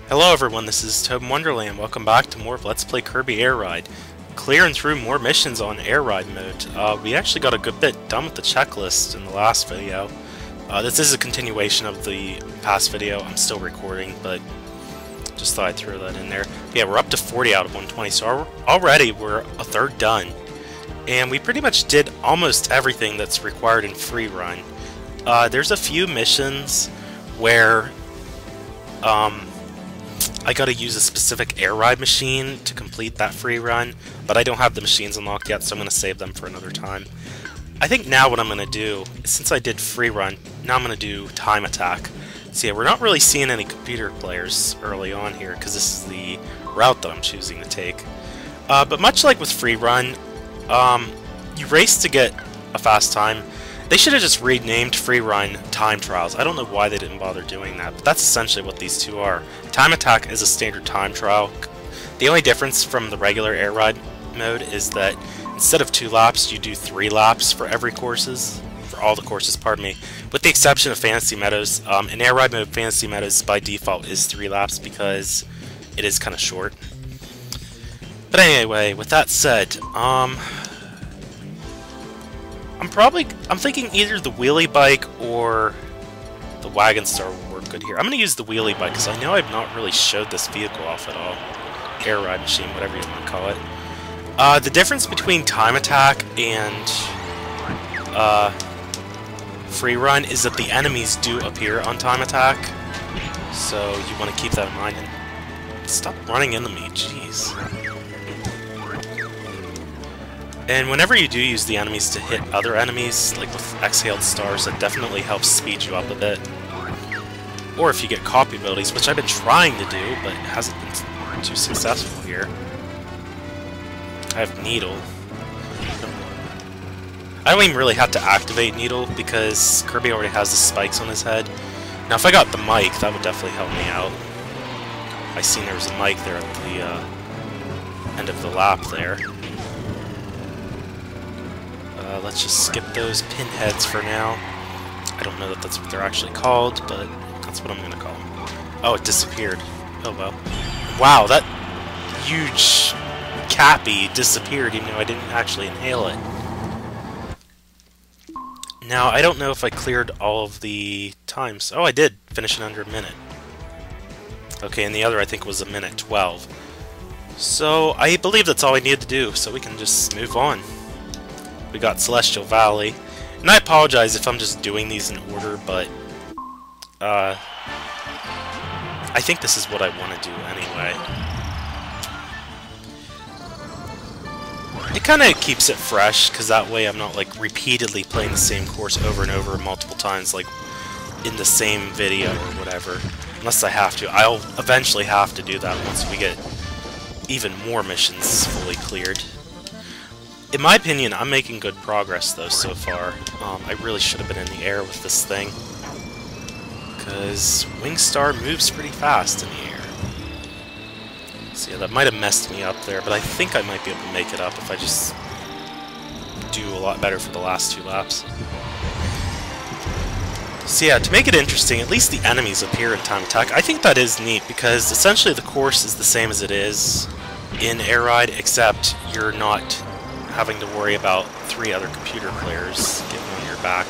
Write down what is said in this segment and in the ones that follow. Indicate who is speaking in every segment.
Speaker 1: Hello everyone, this is ToadinWonderland. Welcome back to more of Let's Play Kirby Air Ride. Clearing through more missions on Air Ride mode. We actually got a good bit done with the checklist in the last video. This is a continuation of the past video. I'm still recording, but just thought I'd throw that in there. Yeah, we're up to 40 out of 120, so already we're a third done. And we pretty much did almost everything that's required in free run. There's a few missions where I gotta use a specific air ride machine to complete that free run, but I don't have the machines unlocked yet, so I'm gonna save them for another time. I think now what I'm gonna do, since I did free run, now I'm gonna do time attack. So yeah, we're not really seeing any computer players early on here, because this is the route that I'm choosing to take. But much like with free run, you race to get a fast time. They should have just renamed free run time trials. I don't know why they didn't bother doing that, but that's essentially what these two are. Time attack is a standard time trial. The only difference from the regular air ride mode is that instead of 2 laps, you do 3 laps for all the courses, pardon me. With the exception of Fantasy Meadows, in air ride mode, Fantasy Meadows by default is 3 laps because it is kind of short. But anyway, with that said, I'm thinking either the wheelie bike or the wagon star will work good here. I'm going to use the wheelie bike because I know I've not really showed this vehicle off at all. Air ride machine, whatever you want to call it. The difference between time attack and free run is that the enemies do appear on time attack, so you want to keep that in mind. And stop running into me, jeez. And whenever you do use the enemies to hit other enemies, like with exhaled stars, that definitely helps speed you up a bit. Or if you get copy abilities, which I've been trying to do, but it hasn't been too successful here. I have Needle. I don't even really have to activate Needle, because Kirby already has the spikes on his head. Now if I got the mic, that would definitely help me out. I seen there was a mic there at the end of the lap there. Let's just skip those pinheads for now. I don't know that that's what they're actually called, but that's what I'm going to call them. Oh, it disappeared. Oh well. Wow, that huge Cappy disappeared even though I didn't actually inhale it. Now, I don't know if I cleared all of the times. Oh, I did finish it under a minute. Okay, and the other I think was a minute 12. So, I believe that's all I needed to do, so we can just move on. We got Celestial Valley, and I apologize if I'm just doing these in order, but I think this is what I want to do anyway. It kind of keeps it fresh, because that way I'm not like repeatedly playing the same course over and over multiple times, like in the same video or whatever. Unless I have to. I'll eventually have to do that once we get even more missions fully cleared. In my opinion, I'm making good progress, though, so far. I really should have been in the air with this thing, because Wingstar moves pretty fast in the air. So yeah, that might have messed me up there, but I think I might be able to make it up if I just do a lot better for the last 2 laps. So yeah, to make it interesting, at least the enemies appear in time attack. I think that is neat, because essentially the course is the same as it is in Air Ride, except you're not having to worry about 3 other computer players getting on your back.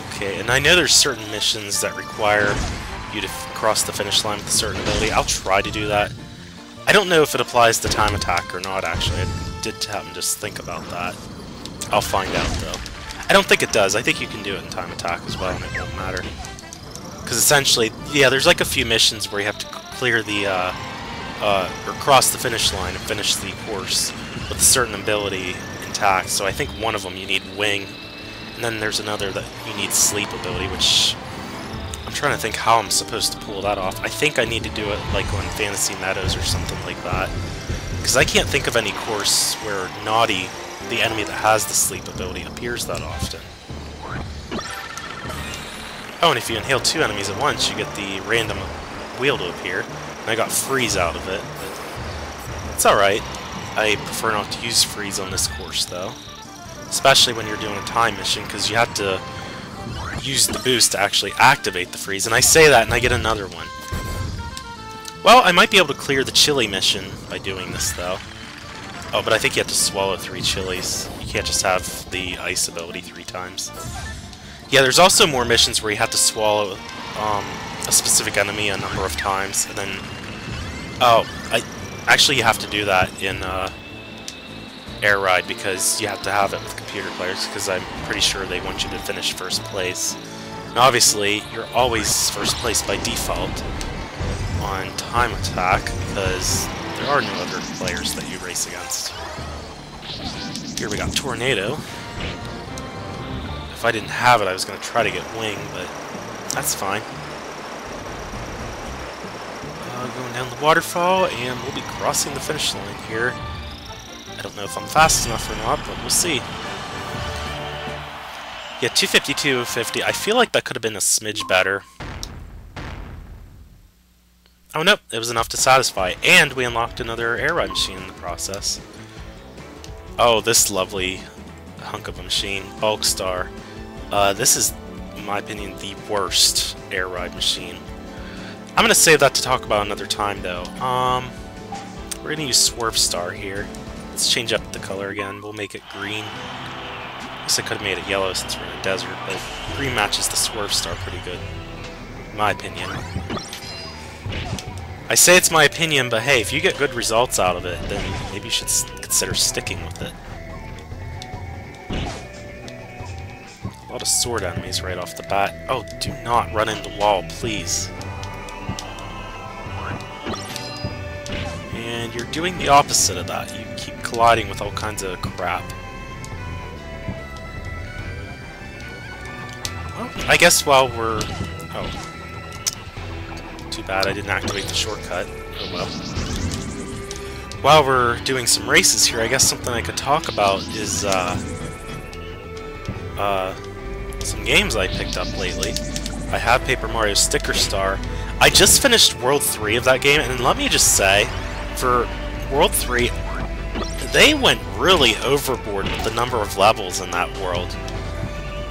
Speaker 1: Okay, and I know there's certain missions that require you to cross the finish line with a certain ability. I'll try to do that. I don't know if it applies to time attack or not, actually. I did happen to just think about that. I'll find out, though. I don't think it does. I think you can do it in time attack as well, and it won't matter. Because essentially, yeah, there's like a few missions where you have to clear the or cross the finish line and finish the course with a certain ability intact. So I think one of them you need Wing, and then there's another that you need Sleep ability, which I'm trying to think how I'm supposed to pull that off. I think I need to do it like on Fantasy Meadows or something like that, because I can't think of any course where Naughty, the enemy that has the Sleep ability, appears that often. Oh, and if you inhale 2 enemies at once, you get the random wheel to appear. And I got Freeze out of it, but it's alright. I prefer not to use Freeze on this course, though. Especially when you're doing a time mission, because you have to use the boost to actually activate the freeze, and I say that and I get another one. Well, I might be able to clear the chili mission by doing this, though. Oh, but I think you have to swallow 3 chilies. You can't just have the ice ability 3 times. Yeah, there's also more missions where you have to swallow a specific enemy a number of times, and then... Oh, actually you have to do that in Air Ride, because you have to have it with computer players, because I'm pretty sure they want you to finish first place. And obviously, you're always first place by default on Time Attack, because there are no other players that you race against. Here we got Tornado. If I didn't have it, I was going to try to get Wing, but that's fine. Going down the waterfall, and we'll be crossing the finish line here. I don't know if I'm fast enough or not, but we'll see. Yeah, 252.50. I feel like that could have been a smidge better. Oh, nope. It was enough to satisfy. And we unlocked another air ride machine in the process. Oh, this lovely hunk of a machine. Bulk Star. This is, in my opinion, the worst air ride machine. I'm going to save that to talk about another time, though. We're going to use Swerve Star here. Let's change up the color again. We'll make it green. I guess I could have made it yellow since we're in a desert, but green matches the Swerve Star pretty good, in my opinion. I say it's my opinion, but hey, if you get good results out of it, then maybe you should consider sticking with it. A lot of sword enemies right off the bat. Oh, do not run into the wall, please. And you're doing the opposite of that. You keep colliding with all kinds of crap. Well, I guess while we're... Oh. Too bad I didn't activate the shortcut. Oh well. While we're doing some races here, I guess something I could talk about is some games I picked up lately. I have Paper Mario Sticker Star. I just finished World 3 of that game, and let me just say, for World 3, they went really overboard with the number of levels in that world.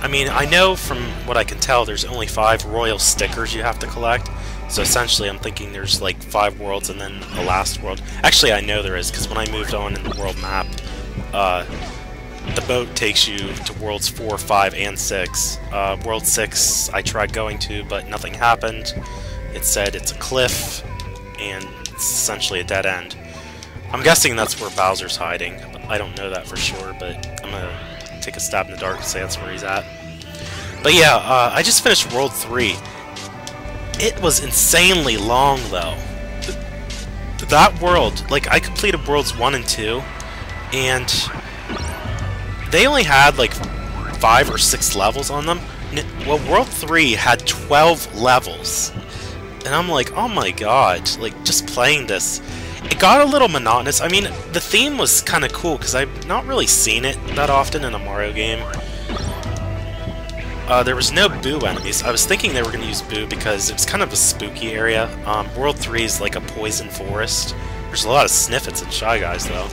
Speaker 1: I mean, I know from what I can tell, there's only 5 royal stickers you have to collect. So essentially, I'm thinking there's like 5 worlds and then the last world. Actually, I know there is, because when I moved on in the world map, the boat takes you to worlds 4, 5, and 6. World 6 I tried going to, but nothing happened. It said it's a cliff, and it's essentially a dead end. I'm guessing that's where Bowser's hiding. I don't know that for sure, but I'm gonna take a stab in the dark and say that's where he's at. But yeah, I just finished World 3. It was insanely long, though. That world, like, I completed Worlds 1 and 2, and they only had, like, 5 or 6 levels on them. Well, World 3 had 12 levels. And I'm like, oh my god, like, just playing this. It got a little monotonous. I mean, the theme was kind of cool, because I've not really seen it that often in a Mario game. There was no Boo enemies. I was thinking they were going to use Boo because it's kind of a spooky area. World 3 is like a poison forest. There's a lot of Sniffets and Shy Guys, though.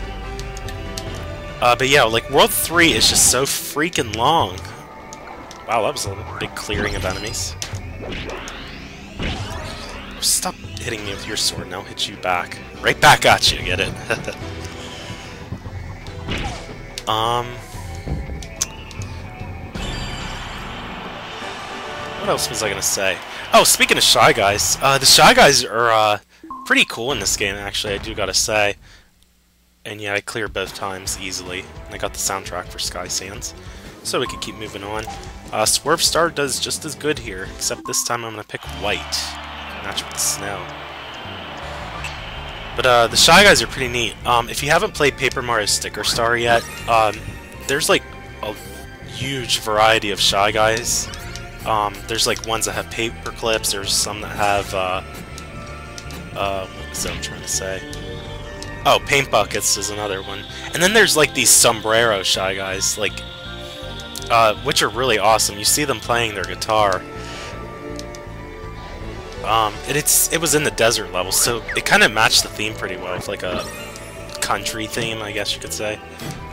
Speaker 1: But yeah, like, World 3 is just so freaking long. Wow, that was a big clearing of enemies. Stop hitting me with your sword, and I'll hit you back. Right back at you, get it? What else was I gonna say? Oh, speaking of Shy Guys, the Shy Guys are pretty cool in this game, actually, I do gotta say. And yeah, I cleared both times easily, and I got the soundtrack for Sky Sands, so we can keep moving on. Swerve Star does just as good here, except this time I'm gonna pick white, match with the snow. But the Shy Guys are pretty neat. If you haven't played Paper Mario Sticker Star yet, there's like a huge variety of Shy Guys. There's like ones that have paper clips, there's some that have, what was that I'm trying to say? Oh, paint buckets is another one. And then there's like these sombrero Shy Guys, like, which are really awesome. You see them playing their guitar. It was in the desert level, so it kind of matched the theme pretty well, with like a country theme, I guess you could say.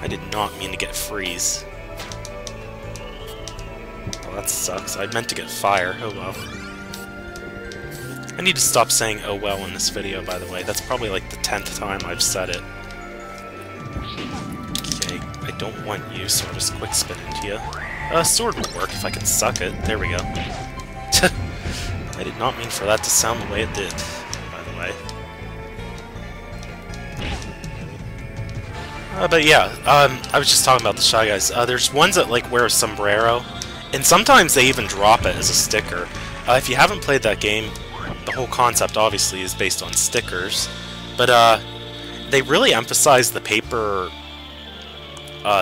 Speaker 1: I did not mean to get freeze. that sucks. I meant to get fire. Oh well. I need to stop saying "oh well" in this video, by the way. That's probably like the 10th time I've said it. Okay, I don't want you, so I'll just quick spin into you. Sword will work if I can suck it. There we go. I did not mean for that to sound the way it did, by the way. But yeah, I was just talking about the Shy Guys. There's ones that like wear a sombrero, and sometimes they even drop it as a sticker. If you haven't played that game, the whole concept obviously is based on stickers, but they really emphasize the paper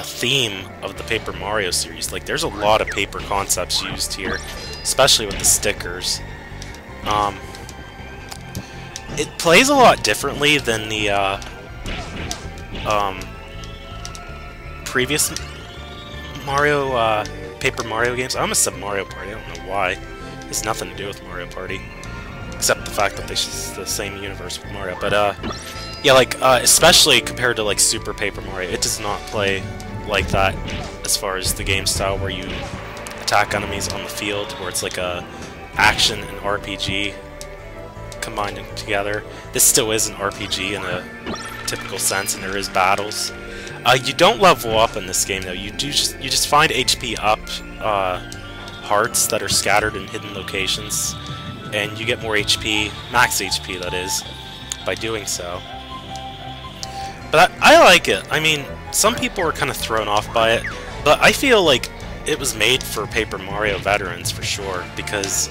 Speaker 1: theme of the Paper Mario series. Like, there's a lot of paper concepts used here, especially with the stickers. It plays a lot differently than the previous Mario, Paper Mario games. I almost said Mario Party, I don't know why. It has nothing to do with Mario Party, except the fact that it's the same universe with Mario. But, yeah, like, especially compared to, like, Super Paper Mario, it does not play like that as far as the game style where you attack enemies on the field, where it's like a action and RPG combined together. This still is an RPG in a typical sense, and there is battles. You don't level up in this game, though. You just find HP up hearts that are scattered in hidden locations, and you get more HP, max HP that is, by doing so. But I like it. I mean, some people are kind of thrown off by it, but I feel like it was made for Paper Mario veterans for sure, because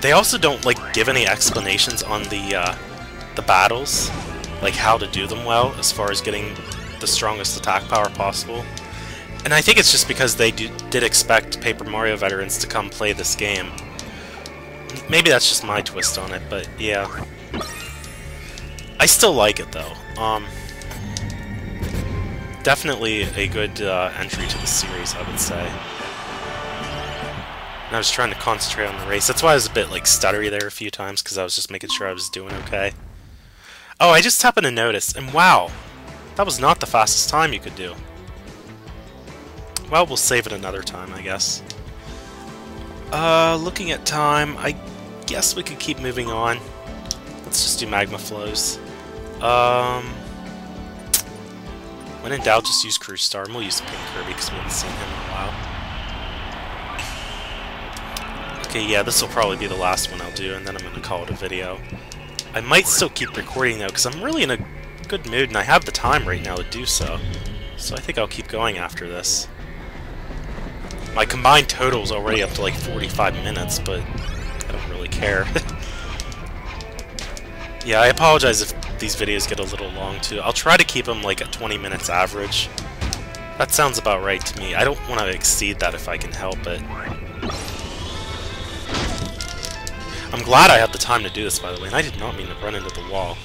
Speaker 1: they also don't like give any explanations on the battles, like how to do them well as far as getting the strongest attack power possible. And I think it's just because they did expect Paper Mario veterans to come play this game. Maybe that's just my twist on it, but yeah. I still like it though. Definitely a good entry to the series, I would say. And I was trying to concentrate on the race. That's why I was a bit like stuttery there a few times, because I was just making sure I was doing okay. Oh, I just happened to notice, and wow, that was not the fastest time you could do. Well, we'll save it another time, I guess. Looking at time, I guess we could keep moving on. Let's just do Magma Flows. When in doubt, just use Cruise Star, and we'll use Pink Kirby because we haven't seen him in a while. Okay, yeah, this will probably be the last one I'll do, and then I'm going to call it a video. I might still keep recording, though, because I'm really in a good mood, and I have the time right now to do so. So I think I'll keep going after this. My combined total is already up to like 45 minutes, but I don't really care. Yeah, I apologize if these videos get a little long, too. I'll try to keep them like at 20 minutes average. That sounds about right to me. I don't want to exceed that if I can help it. I'm glad I had the time to do this, by the way, and I did not mean to run into the wall.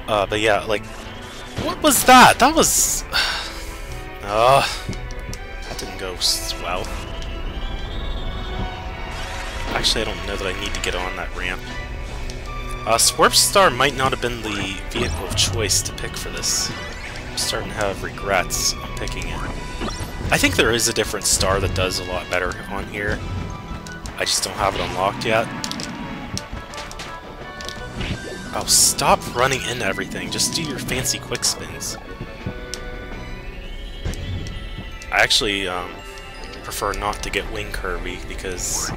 Speaker 1: But yeah, like, what was that? That was... that didn't go well. Actually, I don't know that I need to get on that ramp. Swarp Star might not have been the vehicle of choice to pick for this. I'm starting to have regrets on picking it. I think there is a different star that does a lot better on here. I just don't have it unlocked yet. Oh, stop running into everything. Just do your fancy quick spins. I actually prefer not to get Wing Kirby, because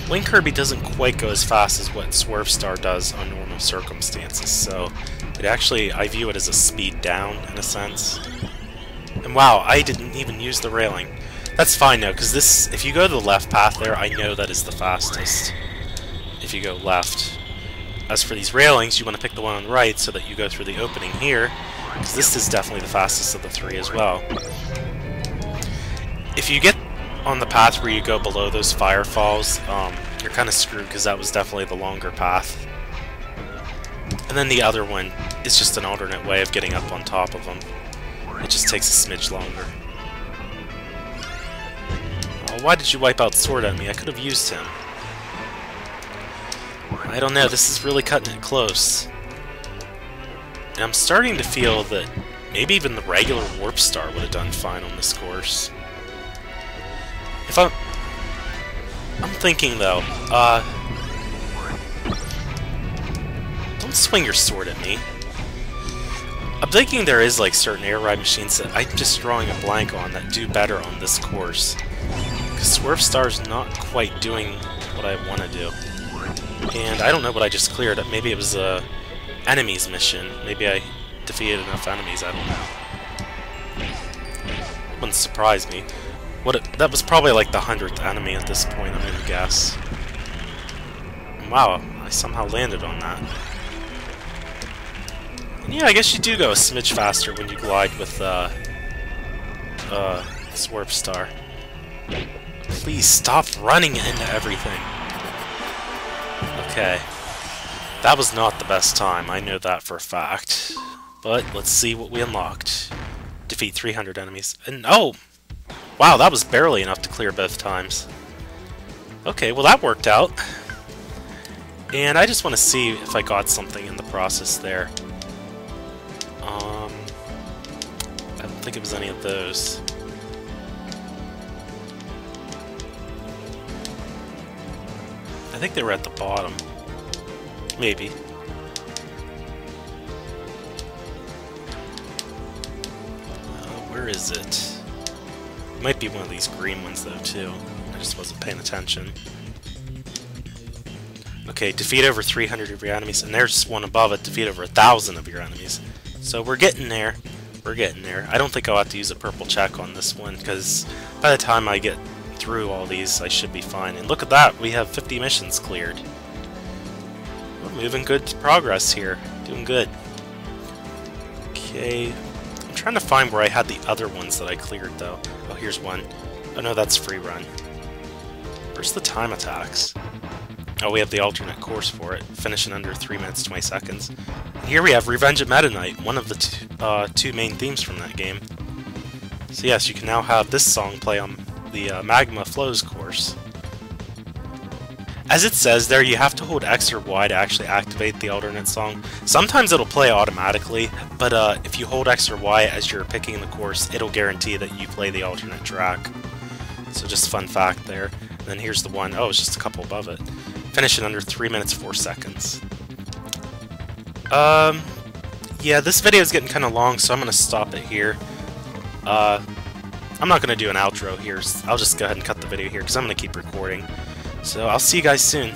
Speaker 1: Wing Kirby doesn't quite go as fast as what Swerve Star does on normal circumstances, so it actually, I view it as a speed down, in a sense. And wow, I didn't even use the railing. That's fine though, because this, if you go to the left path there, I know that is the fastest. If you go left. As for these railings, you want to pick the one on the right so that you go through the opening here, because this is definitely the fastest of the three as well. If you get on the path where you go below those fire falls, you're kind of screwed, because that was definitely the longer path. And then the other one is just an alternate way of getting up on top of them. It just takes a smidge longer. Oh, why did you wipe out Sword on me? I could have used him. I don't know, this is really cutting it close. And I'm starting to feel that maybe even the regular Warp Star would have done fine on this course. If I'm thinking though, don't swing your sword at me. I'm thinking there is like certain air ride machines that I'm just drawing a blank on that do better on this course. Because Swerve Star's not quite doing what I want to do. And I don't know what I just cleared. Maybe it was a enemies mission. Maybe I defeated enough enemies, I don't know. Wouldn't surprise me. That was probably like the 100th enemy at this point, I'm gonna guess. Wow, I somehow landed on that. And yeah, I guess you do go a smidge faster when you glide with Swerve Star. Please stop running into everything. Okay. That was not the best time, I know that for a fact. But let's see what we unlocked. Defeat 300 enemies. And oh! Wow, that was barely enough to clear both times. Okay, well that worked out. And I just want to see if I got something in the process there. I don't think it was any of those. I think they were at the bottom. Maybe. Where is it? It might be one of these green ones though too. I just wasn't paying attention. Okay, defeat over 300 of your enemies, and there's one above it, defeat over 1,000 of your enemies. So we're getting there. We're getting there. I don't think I'll have to use a purple check on this one, because by the time I get through all these, I should be fine. And look at that, we have 50 missions cleared. We're moving good progress here. Doing good. Okay. I'm trying to find where I had the other ones that I cleared, though. Oh, here's one. Oh no, that's free run. Where's the time attacks? Oh, we have the alternate course for it. Finish in under 3 minutes, 20 seconds. And here we have Revenge at Meta Knight, one of the two main themes from that game. So yes, you can now have this song play on the Magma Flow's course. As it says there, you have to hold X or Y to actually activate the alternate song. Sometimes it'll play automatically, but if you hold X or Y as you're picking the course, it'll guarantee that you play the alternate track. So just fun fact there. And then here's the one, oh, it's just a couple above it. Finish in under 3 minutes, 4 seconds. Yeah, this video is getting kind of long, so I'm going to stop it here. I'm not going to do an outro here. I'll just go ahead and cut the video here, because I'm going to keep recording. So I'll see you guys soon.